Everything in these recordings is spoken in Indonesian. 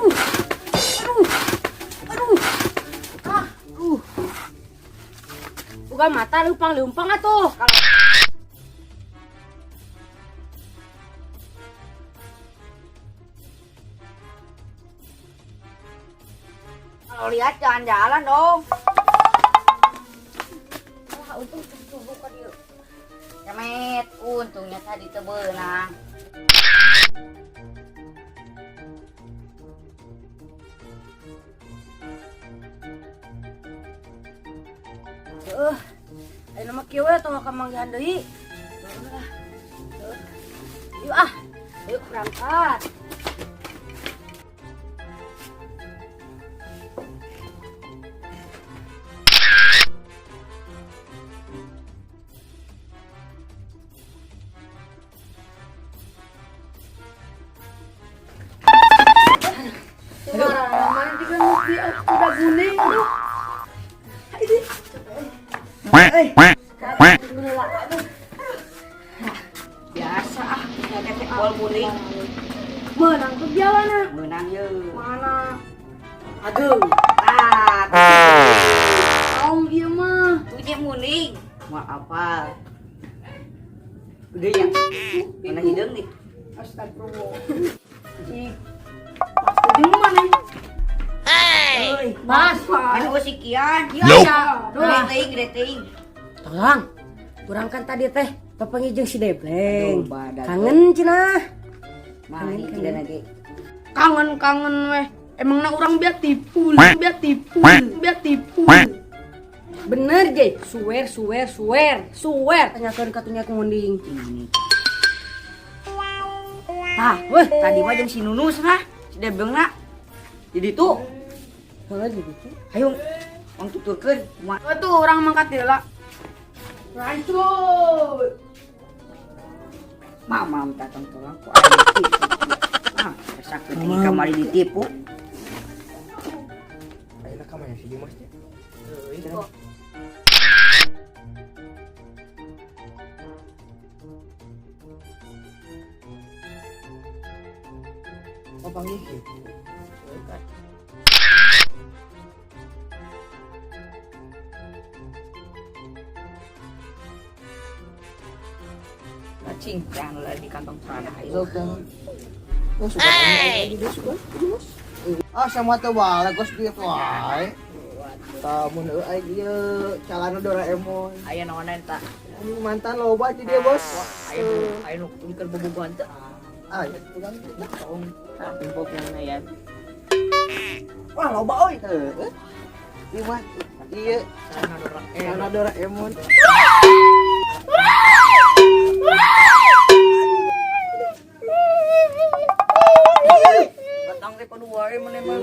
Aduh. Aduh. Aduh. Ah, aduh. Buka mata lumpang atuh. Kalau lihat jangan jalan dong. Wah, untung buka dia. Cemet, untungnya tadi tebenang. Ayo nama kieu we tong ka manggihan deui. Yuk ah. Yuk berangkat. Mana juga ngopi udah guning tuh. Biasa ah, ketek bol guling. Menang tuh jalan ah. Menang ye. Mana? Aduh. Om dia mah. Punya muning. Mau apa? Gede ya? Mana hidung nih? Astagfirullah. Cik. Di mana nih? Hei, Mas, anu sikian. Iya, greting. Tolong. Kurang kan tadi teh pepengi jeung si Debleng. Kangen cenah. Mah cenah lagi. Kangen weh. Emangna urang biar tipu. Bener je, suwer. Tanyakeun ka tunya kemunding. Tah, weh, tadi mah jeung si Nunus nah. Si Deblengna. Jadi tuh. Heeh jadi tuh. Hayu, mang tuturkeun. Tuh urang mangkat heula. Rancur. Mama minta tolong ku ah, sakit ini kamari ditipu. Ayo ka mana si Dimas teh? Heuh. Oh panggil gitu. Cincang lah di kantong celana itu kan. Oh suka ini suka. Sama teu balik gos dieu wae. Tamun euy ieu calana Doraemon. Aya naon eta? Mantan loba di dia bos. Aya nu keur bobogohan teh. Aya tukang tong infokna ya. Wah loba euy teh. Ieu mah ieu calana Doraemon. Batang teh padua mana mah.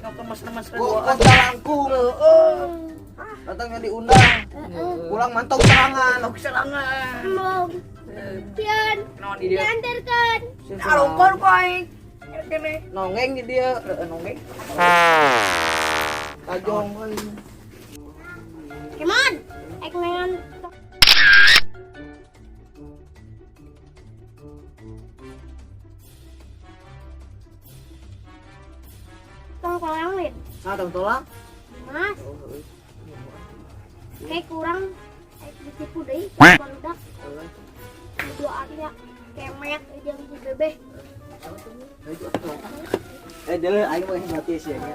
Sok kemas-kemas kedua. Kok langkung. Datangnya diundang. Pulang mantau serangan. Belum. Pian. Diantarkan. Alungkon koy. Kene nongeng di dia, nongeng. Kajong koy. Kemon. Ek nengan. Tolong lid. Tolong. Mas. Kayak kurang ditipu deui barudak. Doanya kemet jeung si Bebe. Deuleu aing mah hati sih nya.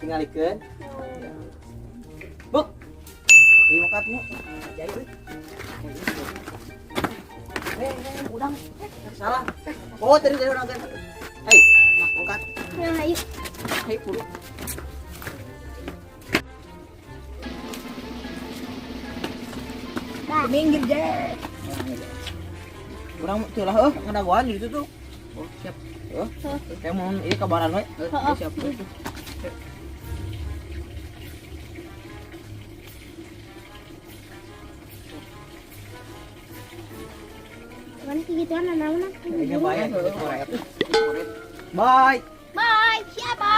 Tingalikeun. Buk. Ieu makatmu. Jadi euy. Udang. Salah. Oh, tadi urang kan. Hei, angkat. Ya, ayo. Hei, puru. Minggir deh. Kurang celah ngadagoan di situ tuh. Oh, siap. Kayak mau ini kabaran we. Siap. Kan gituan anak-anak. Iya, bayar. Bye. Bye, siapa?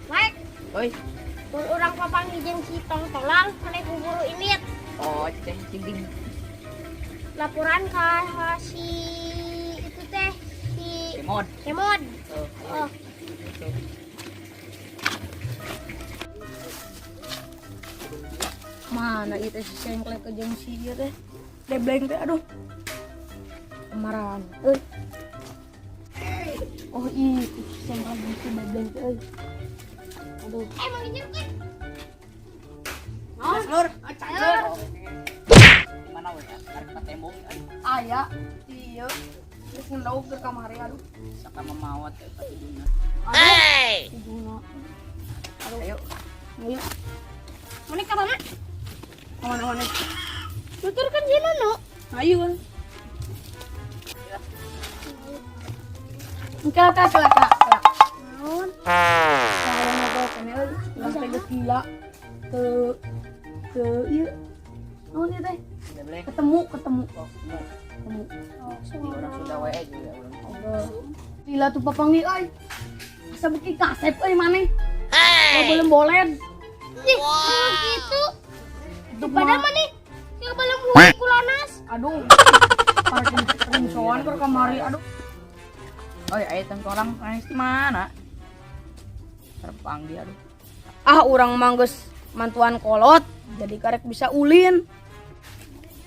Mike. Oi. Orang papang izin si tong-tolang mana kuburu ini. Oh, cing. Laporan ke si itu teh si Mod. Kemod. Oh. Mana itu si sengklek ke jeung si ieu teh. Debleng teh aduh. Kemaran. Oh itu si sengklek jeung si debleng teh. Aduh. Emang ngejem kan? Mas Lur, cacer. Mana we? Tarik ka tembok. Aya ieu. Geus ngendaug ke kamari aduh. Saka mamawat teh ka tiduna. Hey. Tiduna. Aduh. Ayo. Ayo. Mana ka mana? Mana? Tutur kan dina no. Ayo. Kelak. Naon? Kalau ngobrol kene euy, urang teh geus gila. Ke ieu. Naon ieu teh? Ketemu. Ketemu. Oh, Orang Sunda wae juga urang. Gila tuh papangi euy. Asa beki kasep euy maneh. Hey. Boleh. Ih, gitu. Padahal mana yang belum mulai kulanas. Aduh. Parking rinsoan ke kamari. Aduh. Oi, aya tengkolang nangis di mana? Terpang dia aduh. Ah, urang manggus mantuan kolot, jadi karek bisa ulin.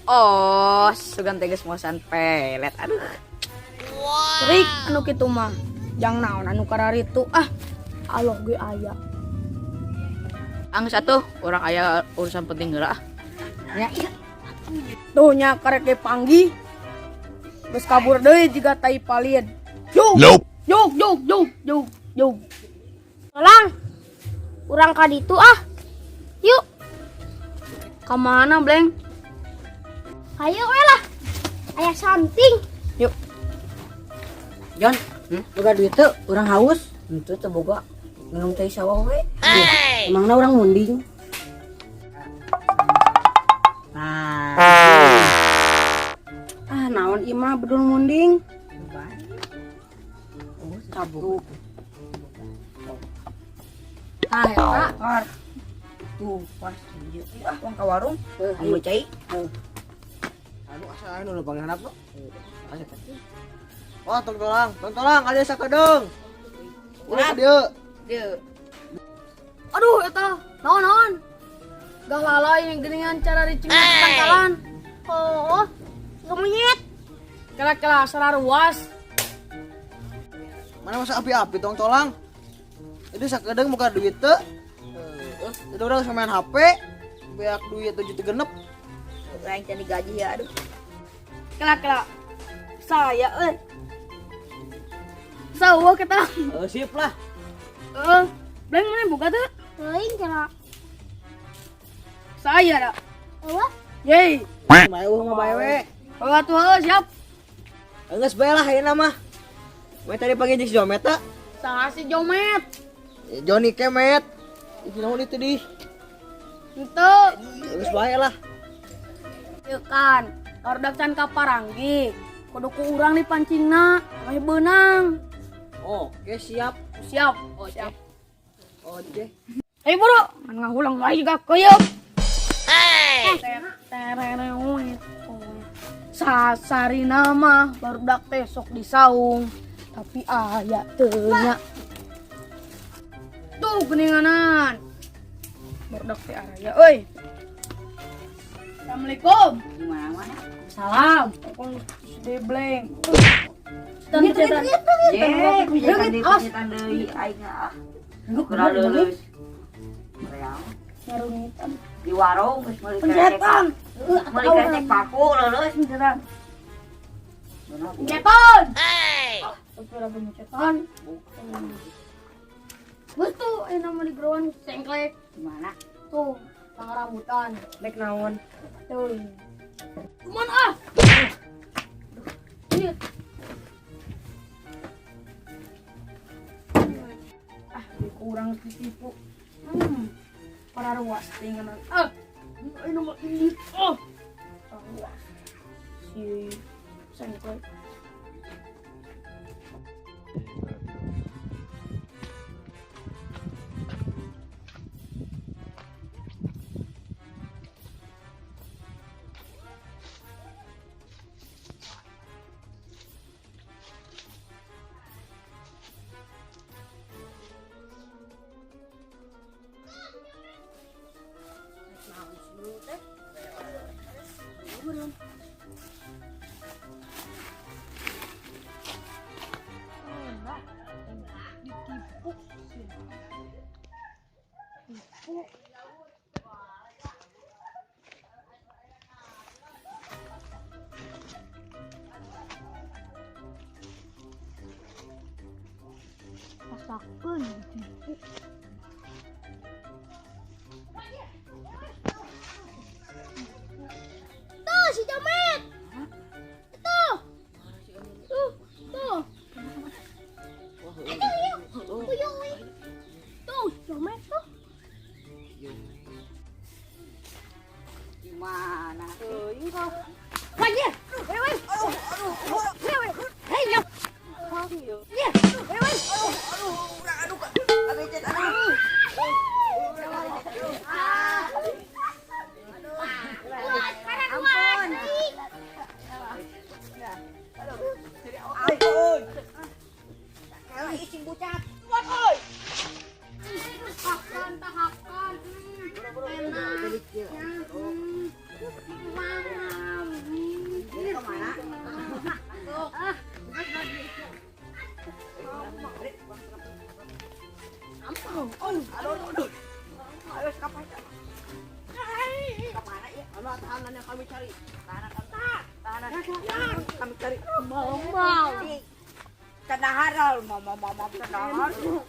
Oh, sugan teges mosan pelet. Aduh. Trik anu kitu mah. Jang naon anu kararitu. Ah, aloh ge aya. Anggus atuh, orang aya urusan penting geura. Ya, iya. Tuh nya karek ge panggi. Geus kabur deui jiga tai palid. Yuk. Nope. Yuk. Tolong. Urang ka ditu ah. Yuk. Ka mana, Bleng? Ayo we lah. Aya something. Yuk. Jon, boga duit teu, urang haus. Henteu teu boga. Minum teh sawah we. Emangna urang munding. Nah. Ah, naon ieu mah bedul munding. Cabut. Ah, eta. Kar. Tuh, pas ieu. Uang ka warung. Anu cai. Anu asa anu nu pangharap lo. Oh, tong ada sakedeng. Urang dieu. Dieu. Aduh, eta. Naon? Gah lalai yang geuningan cara ricing pangkalan. Oh, gemonyet. Kela-kela sararuas. Mana masa api-api tong tolang. Itu sakedeng muka duit teu. Itu urang main HP. Beak duit 7 genep. Urang can digaji ya aduh. Kela-kela. Saya Sawa kita. Sip lah. Bleng mana buka tuh? Lain kena. Saya dah. Apa? Yeay. Bae mah bae we. Bawa tuh siap. Geus bae lah ayeuna mah. We tadi pagi jeung si Jomet teh. Saha si Jomet? Joni Kemet. Iki naon itu di? Itu. Geus bae lah. Ieu kan, barudak can ka Paranggi. Kudu ku urang dipancingna, mah beunang. Oke, siap. Siap. Oh, siap. Oke. Hei buru, man ngahulang lagi ka keuyeuk. Hey. Sasarina mah barudak teh sok disaung, tapi aya teu nya. Tuh geninganan. Barudak teh araya euy. Assalamualaikum. Gimana? Salam. Pokong debleng. Yeay, kujetan deui aing ah. Geura leuleus. Real. Nyarunitan. Di warung geus meuli Pencetan. Meuli krecek paku leuleus beneran. Pencetan. Tapi ada pencetan. Betul, nama di gerowan sengklek. Gimana? Tuh, tangga rambutan. Mek naon? Tuh. Cuman ah. Ini. Ah, kurang ditipu. Para ruas tinggalan. Ah. Ini mah ini. Oh. Ruas. Si sengklek. Tipu. Masakan tipu. Tuh si Jamet. Tuh. Tuh. Tuh, Jamet tuh. Gimana tuh kau? Lagi. Weh. Hei, ya. Ya. Weh. Ampun. Ampun. Kalau ising bucat. Kuat oi. Tahakan. Enak. Mam. Ini kemana? Ampun. Aduh. Ayo kapan? Kemana ya? Tahanan yang kami cari. Tahanan kami cari. Mau. Kanaharal, mama kanahar. Ayo.